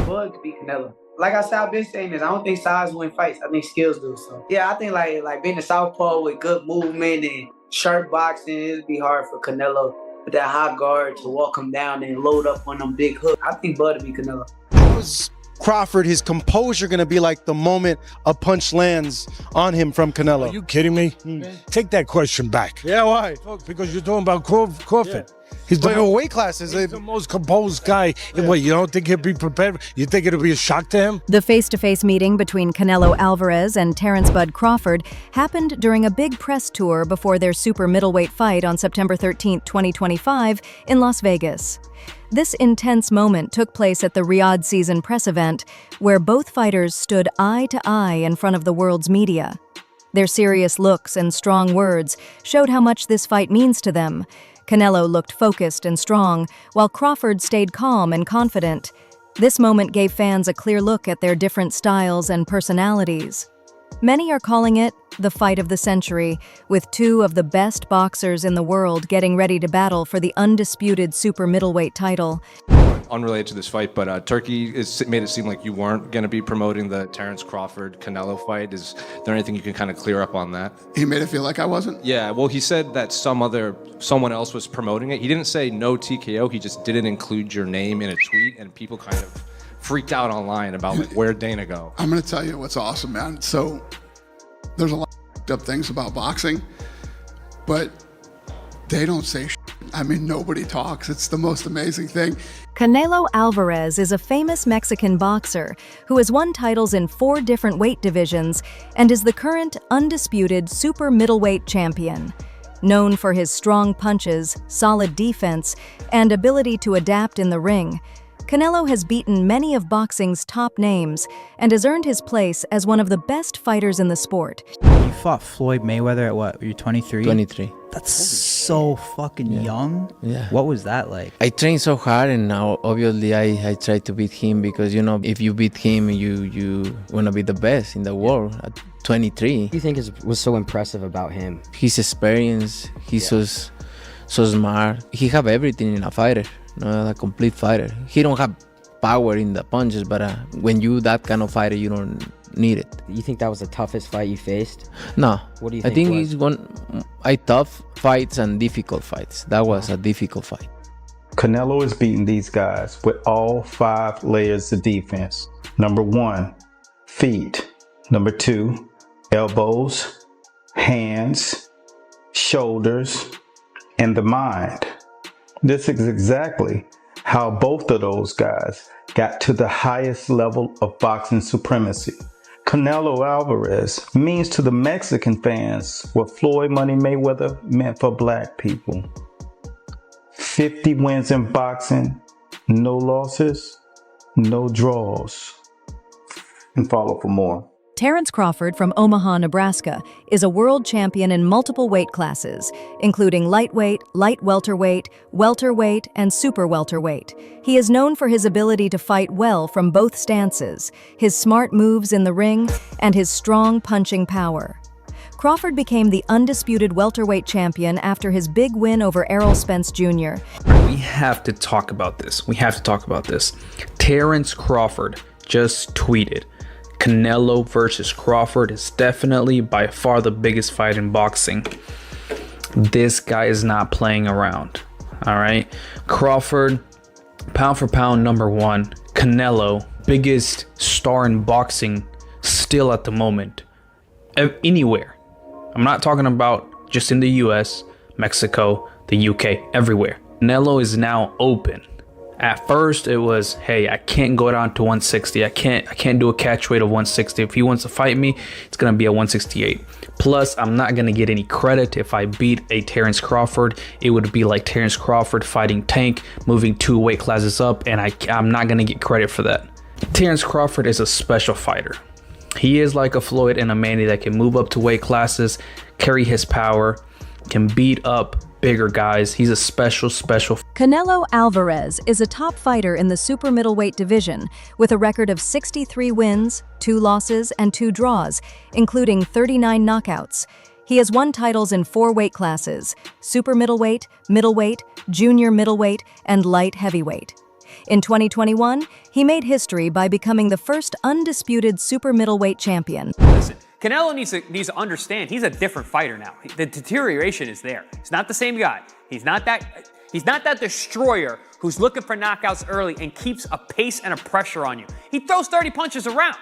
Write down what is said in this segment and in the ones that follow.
Bud could beat Canelo. Like I said, I've been saying this. I don't think size win fights. I think skills do. So yeah, I think like being a southpaw with good movement and sharp boxing, it'd be hard for Canelo with that high guard to walk him down and load up on them big hooks. I think Bud would beat Canelo. How is Crawford, his composure going to be like the moment a punch lands on him from Canelo? Are you kidding me? Take that question back. Yeah, why? Because you're talking about Crawford. Yeah. He's But in weight classes, he's the most composed guy. Yeah. What, you don't think he'll be prepared? You think it'll be a shock to him? The face-to-face meeting between Canelo Alvarez and Terence "Bud" Crawford happened during a big press tour before their super middleweight fight on September 13, 2025 in Las Vegas. This intense moment took place at the Riyadh Season press event, where both fighters stood eye to eye in front of the world's media. Their serious looks and strong words showed how much this fight means to them. Canelo looked focused and strong, while Crawford stayed calm and confident. This moment gave fans a clear look at their different styles and personalities. Many are calling it the fight of the century, with two of the best boxers in the world getting ready to battle for the undisputed super middleweight title. Unrelated to this fight, but Turkey made it seem like you weren't going to be promoting the Terence Crawford-Canelo fight. Is there anything you can kind of clear up on that? He made it feel like I wasn't? Yeah, well, he said that someone else was promoting it. He didn't say no TKO, he just didn't include your name in a tweet, and people kind of freaked out online about like, where'd Dana go? I'm going to tell you what's awesome, man. So there's a lot of things about boxing, but they don't say shit. I mean, nobody talks. It's the most amazing thing. Canelo Alvarez is a famous Mexican boxer who has won titles in 4 different weight divisions and is the current undisputed super middleweight champion. Known for his strong punches, solid defense, and ability to adapt in the ring, Canelo has beaten many of boxing's top names and has earned his place as one of the best fighters in the sport. You fought Floyd Mayweather at what? Were you 23? 23. That's so fucking young. Yeah. What was that like? I trained so hard, and now obviously I try to beat him because, you know, if you beat him, you want to be the best in the world at 23. What do you think was so impressive about him? His experience, he's so smart. He have everything in a fighter, a complete fighter. He don't have power in the punches, but when you that kind of fighter, you don't need it. You think that was the toughest fight you faced? No. What do you I think was? I tough fights and difficult fights. That was a difficult fight. Canelo is beating these guys with all 5 layers of defense. Number 1, feet. Number 2, elbows, hands, shoulders, and the mind. This is exactly how both of those guys got to the highest level of boxing supremacy. Canelo Alvarez means to the Mexican fans what Floyd Money Mayweather meant for black people. 50 wins in boxing, no losses, no draws. And follow for more. Terence Crawford from Omaha, Nebraska, is a world champion in multiple weight classes, including lightweight, light welterweight, welterweight, and super welterweight. He is known for his ability to fight well from both stances, his smart moves in the ring, and his strong punching power. Crawford became the undisputed welterweight champion after his big win over Errol Spence Jr. We have to talk about this. Terence Crawford just tweeted, Canelo versus Crawford is definitely by far the biggest fight in boxing. This guy is not playing around. All right. Crawford, pound for pound, number 1. Canelo, biggest star in boxing still at the moment. Anywhere. I'm not talking about just in the US, Mexico, the UK, everywhere. Canelo is now open. At first it was, hey, I can't go down to 160. I can't do a catch weight of 160. If he wants to fight me, it's gonna be at 168. Plus, I'm not gonna get any credit if I beat a Terence Crawford. It would be like Terence Crawford fighting Tank, moving 2 weight classes up, and I'm not gonna get credit for that. Terence Crawford is a special fighter. He is like a Floyd and a Manny that can move up to weight classes, carry his power, can beat up bigger guys. He's a special. Canelo Alvarez is a top fighter in the super middleweight division with a record of 63 wins, 2 losses, and 2 draws, including 39 knockouts. He has won titles in 4 weight classes: super middleweight, middleweight, junior middleweight, and light heavyweight. In 2021, he made history by becoming the first undisputed super middleweight champion. Listen, Canelo needs to understand he's a different fighter now. The deterioration is there. He's not the same guy. He's not that destroyer who's looking for knockouts early and keeps a pace and a pressure on you. He throws 30 punches around.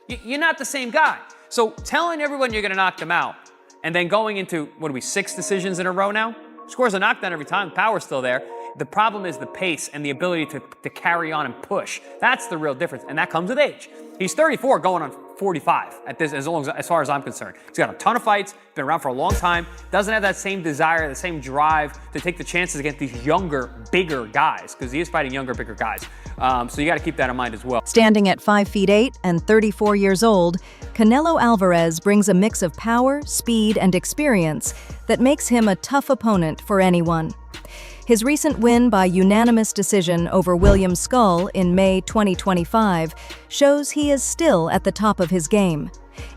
You're not the same guy. So telling everyone you're going to knock them out and then going into, 6 decisions in a row now? Scores a knockdown every time. Power's still there. The problem is the pace and the ability to carry on and push. That's the real difference, and that comes with age. He's 34 going on 45 at this, as far as I'm concerned. He's got a ton of fights, been around for a long time, doesn't have that same desire, the same drive to take the chances against these younger, bigger guys, because he is fighting younger, bigger guys. So you got to keep that in mind as well. Standing at 5'8" and 34 years old, Canelo Alvarez brings a mix of power, speed, and experience that makes him a tough opponent for anyone. His recent win by unanimous decision over William Skull in May 2025 shows he is still at the top of his game.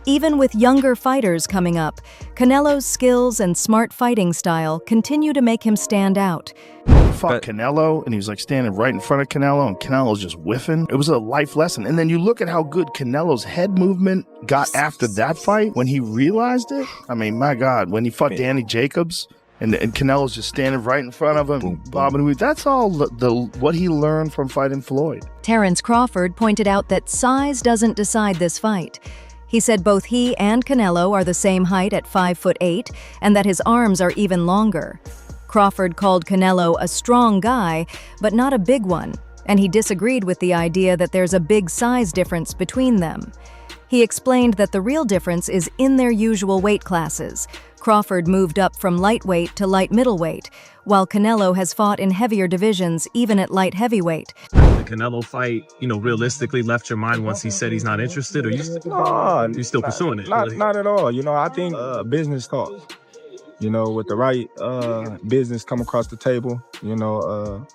Even with younger fighters coming up, Canelo's skills and smart fighting style continue to make him stand out. Fought Canelo, and he was like standing right in front of Canelo, and Canelo's just whiffing. It was a life lesson. And then you look at how good Canelo's head movement got after that fight when he realized it. I mean, my God, when he fought Danny Jacobs, and Canelo's just standing right in front of him, bobbing and weaving. That's all what he learned from fighting Floyd. Terence Crawford pointed out that size doesn't decide this fight. He said both he and Canelo are the same height at 5'8", and that his arms are even longer. Crawford called Canelo a strong guy, but not a big one, and he disagreed with the idea that there's a big size difference between them. He explained that the real difference is in their usual weight classes. Crawford moved up from lightweight to light middleweight, while Canelo has fought in heavier divisions, even at light heavyweight. The Canelo fight, realistically left your mind once he said he's not interested, or you still pursuing it? Not at all. I think business talks. With the right business come across the table, it'll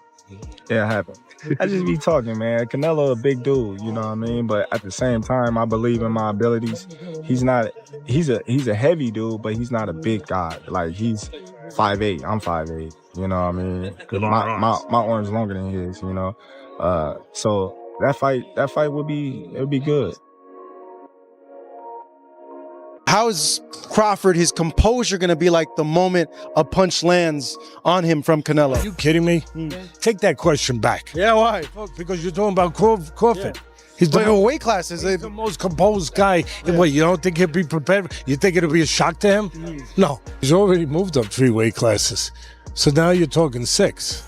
happen. I just be talking, man. Canelo a big dude, you know what I mean? But at the same time, I believe in my abilities. He's a heavy dude, but he's not a big guy. Like, he's 5'8", I'm 5'8", you know what I mean? My arm's longer than his, so that fight would be good. How is Crawford, his composure, going to be like the moment a punch lands on him from Canelo? Are you kidding me? Take that question back. Yeah, why? Because you're talking about Crawford. Yeah. He's the weight classes. He's the most composed guy. Yeah. What, you don't think he'll be prepared? You think it'll be a shock to him? No. He's already moved up 3 weight classes. So now you're talking 6,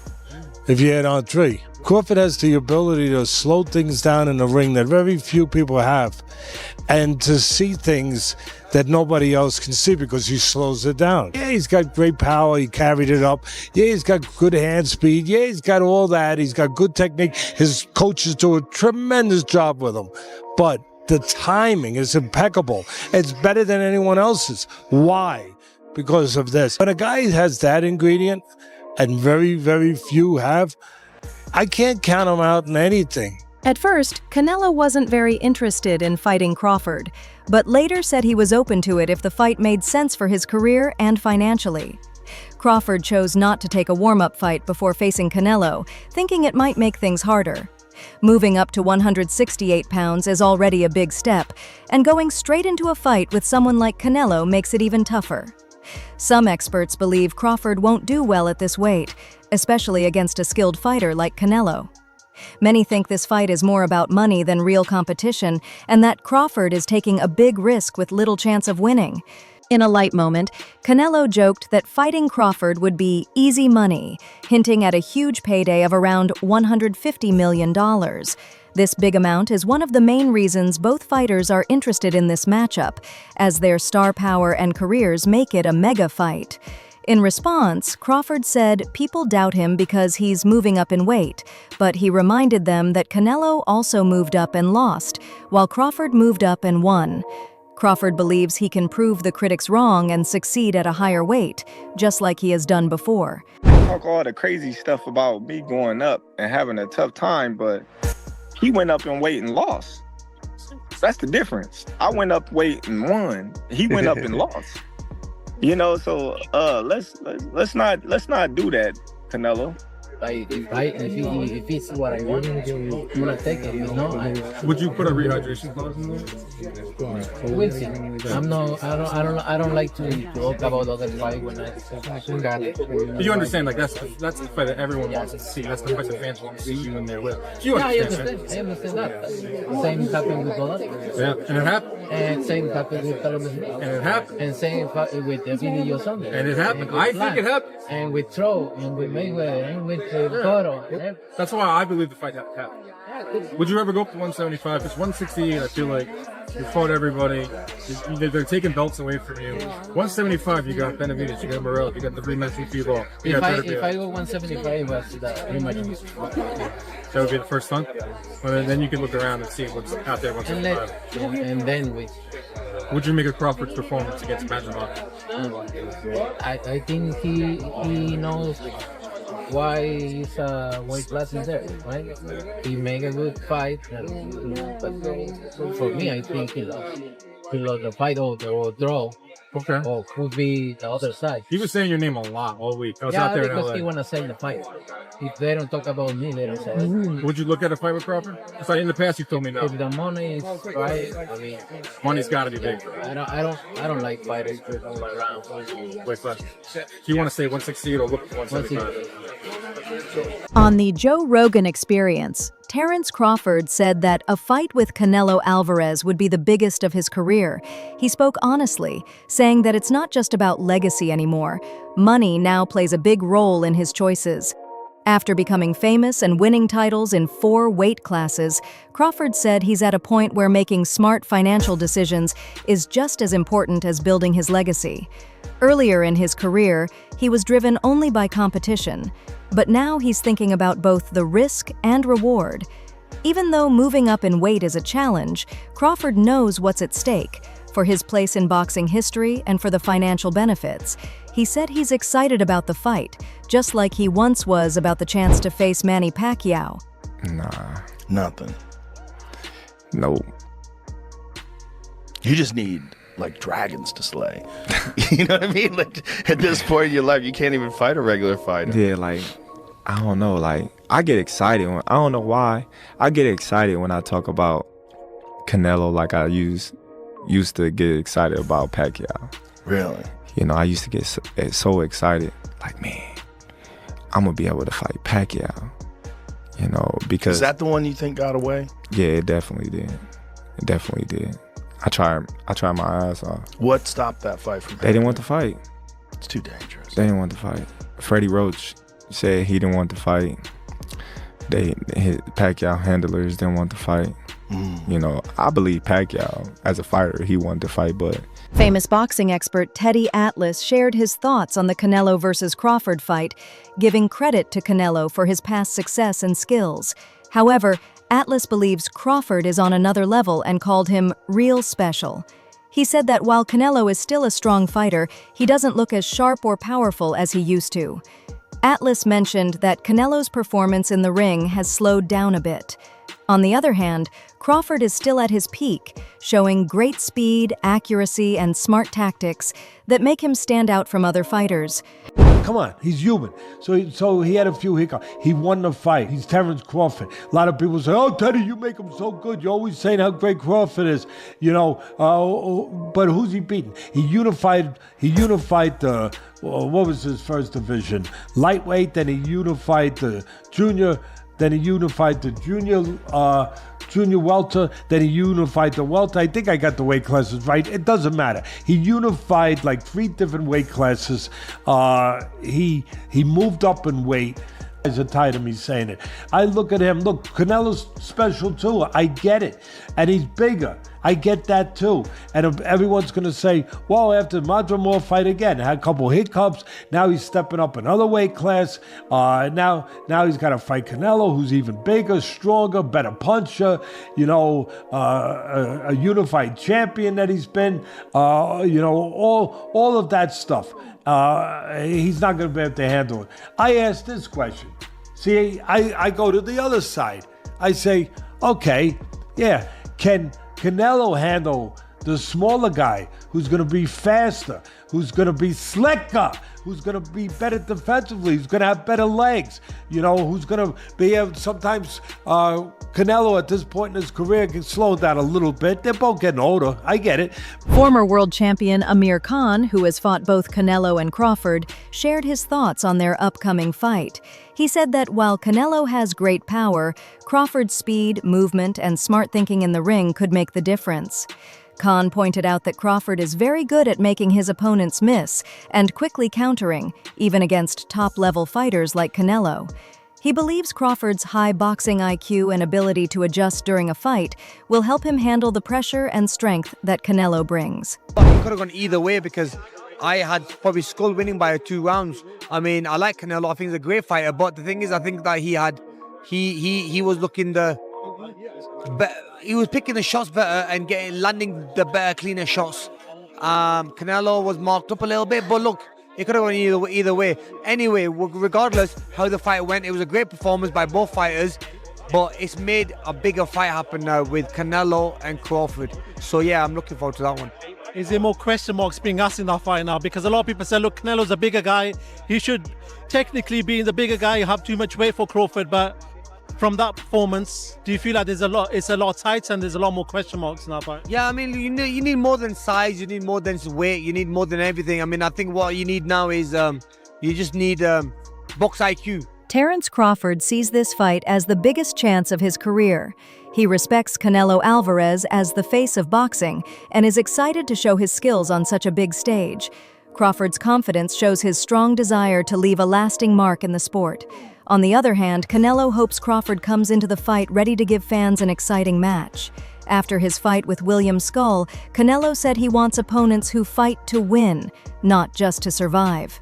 if you add on 3. Crawford has the ability to slow things down in the ring that very few people have, and to see things that nobody else can see because he slows it down. Yeah, he's got great power. He carried it up. Yeah, he's got good hand speed. Yeah, he's got all that. He's got good technique. His coaches do a tremendous job with him. But the timing is impeccable. It's better than anyone else's. Why? Because of this. When a guy has that ingredient, and very, very few have, I can't count him out in anything. At first, Canelo wasn't very interested in fighting Crawford, but later said he was open to it if the fight made sense for his career and financially. Crawford chose not to take a warm-up fight before facing Canelo, thinking it might make things harder. Moving up to 168 pounds is already a big step, and going straight into a fight with someone like Canelo makes it even tougher. Some experts believe Crawford won't do well at this weight, especially against a skilled fighter like Canelo. Many think this fight is more about money than real competition, and that Crawford is taking a big risk with little chance of winning. In a light moment, Canelo joked that fighting Crawford would be easy money, hinting at a huge payday of around $150 million. This big amount is one of the main reasons both fighters are interested in this matchup, as their star power and careers make it a mega fight. In response, Crawford said people doubt him because he's moving up in weight, but he reminded them that Canelo also moved up and lost, while Crawford moved up and won. Crawford believes he can prove the critics wrong and succeed at a higher weight, just like he has done before. Talk all the crazy stuff about me going up and having a tough time, but he went up in weight and lost. That's the difference. I went up weight and won. He went up and lost. So let's not do that, Canelo. If it's what I want, I'm gonna take it. You know. Would you put a rehydration clause in there? We'll see. I don't like to talk about other fight when I got it. But you understand, like that's the fight that everyone wants to see. That's the fight the fans want to see you in there with. You understand? I understand that. Same happened with Golovkin. Yeah, and it happened. And same happened with Terence. And it happened. And same with the video Sunday. And it happened. I think it happened. And with Troll, and with Mayweather, and with Cotto. That's why I believe the fight happened. Would you ever go up to 175? It's 168. I feel like you fought everybody. They're taking belts away from you. 175, you got Benavidez, you got Morel, you got the rematch with Bivol. If I go 175, it was the rematch. That would be the first one. Well, then you can look around and see what's out there. 175. And then we. Would you make a Crawford's performance against Benjamin? I think he knows why his weight class is there, right? He make a good fight, but for me, I think he lost the fight or draw. Okay. Or could be the other side. He was saying your name a lot all week. I was out there in because LA. he want to sell the fight. If they don't talk about me, they don't sell it. Would you look at a fight with Crawford? So in the past, you told me no. If the money is right, I mean, money's got to be big. I don't like fighters around. Wait, do you want to say 168 or look at 175? On the Joe Rogan Experience, Terence Crawford said that a fight with Canelo Alvarez would be the biggest of his career. He spoke honestly, saying that it's not just about legacy anymore. Money now plays a big role in his choices. After becoming famous and winning titles in 4 weight classes, Crawford said he's at a point where making smart financial decisions is just as important as building his legacy. Earlier in his career, he was driven only by competition, but now he's thinking about both the risk and reward. Even though moving up in weight is a challenge, Crawford knows what's at stake, for his place in boxing history and for the financial benefits. He said he's excited about the fight, just like he once was about the chance to face Manny Pacquiao. Nah. Nothing. Nope. You just need, like, dragons to slay. You know what I mean? Like, at this point in your life, you can't even fight a regular fighter. Yeah, like, I don't know. Like, I get excited. I don't know why. I get excited when I talk about Canelo like I used to get excited about Pacquiao. Really? You know, I used to get so excited. Like, man, I'm going to be able to fight Pacquiao. You know, because... Is that the one you think got away? Yeah, it definitely did. It definitely did. I tried my ass off. What stopped that fight from happening? They didn't want to fight. It's too dangerous. They didn't want to fight. Freddie Roach said he didn't want to fight. His Pacquiao handlers didn't want to fight. You know, I believe Pacquiao, as a fighter, he wanted to fight, but... Famous boxing expert Teddy Atlas shared his thoughts on the Canelo versus Crawford fight, giving credit to Canelo for his past success and skills. However, Atlas believes Crawford is on another level and called him real special. He said that while Canelo is still a strong fighter, he doesn't look as sharp or powerful as he used to. Atlas mentioned that Canelo's performance in the ring has slowed down a bit. On the other hand, Crawford is still at his peak, showing great speed, accuracy, and smart tactics that make him stand out from other fighters. Come on, he's human. So he had a few hiccups. He won the fight. He's Terence Crawford. A lot of people say, "Oh, Teddy, you make him so good. You're always saying how great Crawford is." You know, but who's he beating? He unified the what was his first division? Lightweight. Then he unified the junior. Then he unified the junior welter. Then he unified the welter. I think I got the weight classes right. It doesn't matter. He unified like 3 different weight classes. He moved up in weight. Guys are tired of me saying it. I look at him. Look, Canelo's special too. I get it, and he's bigger. I get that too. And everyone's going to say, well, after Madrimov fight again, had a couple hiccups. Now he's stepping up another weight class. Now he's got to fight Canelo, who's even bigger, stronger, better puncher. You know, a unified champion that he's been. You know, all of that stuff. He's not going to be able to handle it. I asked this question. See, I go to the other side. I say, okay, yeah, can Canelo handle the smaller guy who's going to be faster, who's going to be slicker, who's going to be better defensively, who's going to have better legs, you know, who's going to be able, sometimes Canelo at this point in his career can slow down a little bit. They're both getting older. I get it. Former world champion Amir Khan, who has fought both Canelo and Crawford, shared his thoughts on their upcoming fight. He said that while Canelo has great power, Crawford's speed, movement, and smart thinking in the ring could make the difference. Khan pointed out that Crawford is very good at making his opponents miss and quickly countering, even against top-level fighters like Canelo. He believes Crawford's high boxing IQ and ability to adjust during a fight will help him handle the pressure and strength that Canelo brings. It could have gone either way because I had probably Skull winning by 2 rounds. I mean, I like Canelo. I think he's a great fighter, but the thing is, I think that he was looking he was picking the shots better and landing the better, cleaner shots. Canelo was marked up a little bit, but look, it could have gone either way. Anyway, regardless how the fight went, it was a great performance by both fighters, but it's made a bigger fight happen now with Canelo and Crawford. So yeah, I'm looking forward to that one. Is there more question marks being asked in that fight now? Because a lot of people say, look, Canelo's a bigger guy. He should technically be the bigger guy, have too much weight for Crawford, but from that performance, do you feel like it's a lot tight and there's a lot more question marks in that fight? Yeah, I mean, you need more than size, you need more than weight, you need more than everything. I mean, I think what you need now is you just need box IQ. Terence Crawford sees this fight as the biggest chance of his career. He respects Canelo Alvarez as the face of boxing and is excited to show his skills on such a big stage. Crawford's confidence shows his strong desire to leave a lasting mark in the sport. On the other hand, Canelo hopes Crawford comes into the fight ready to give fans an exciting match. After his fight with William Skull, Canelo said he wants opponents who fight to win, not just to survive.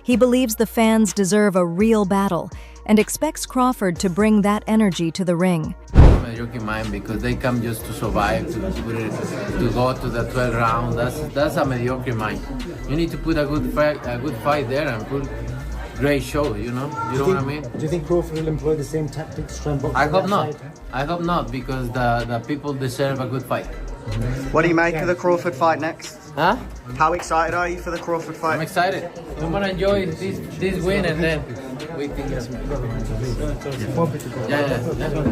He believes the fans deserve a real battle and expects Crawford to bring that energy to the ring. Mediocre mind because they come just to survive, to go to the 12th round. That's a mediocre mind. You need to put a good fight there and put great show. You know what I mean? Do you think Crawford will employ the same tactics to try and box? I hope not. I hope not because the people deserve a good fight. What do you make of the Crawford fight next? Huh? How excited are you for the Crawford fight? I'm excited. I'm gonna enjoy this win and then we think yeah,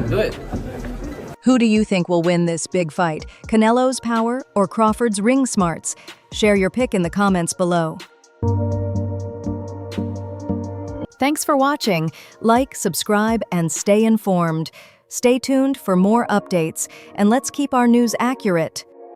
do it. Who do you think will win this big fight? Canelo's power or Crawford's ring smarts? Share your pick in the comments below. Thanks for watching. Like, subscribe, and stay informed. Stay tuned for more updates, and let's keep our news accurate.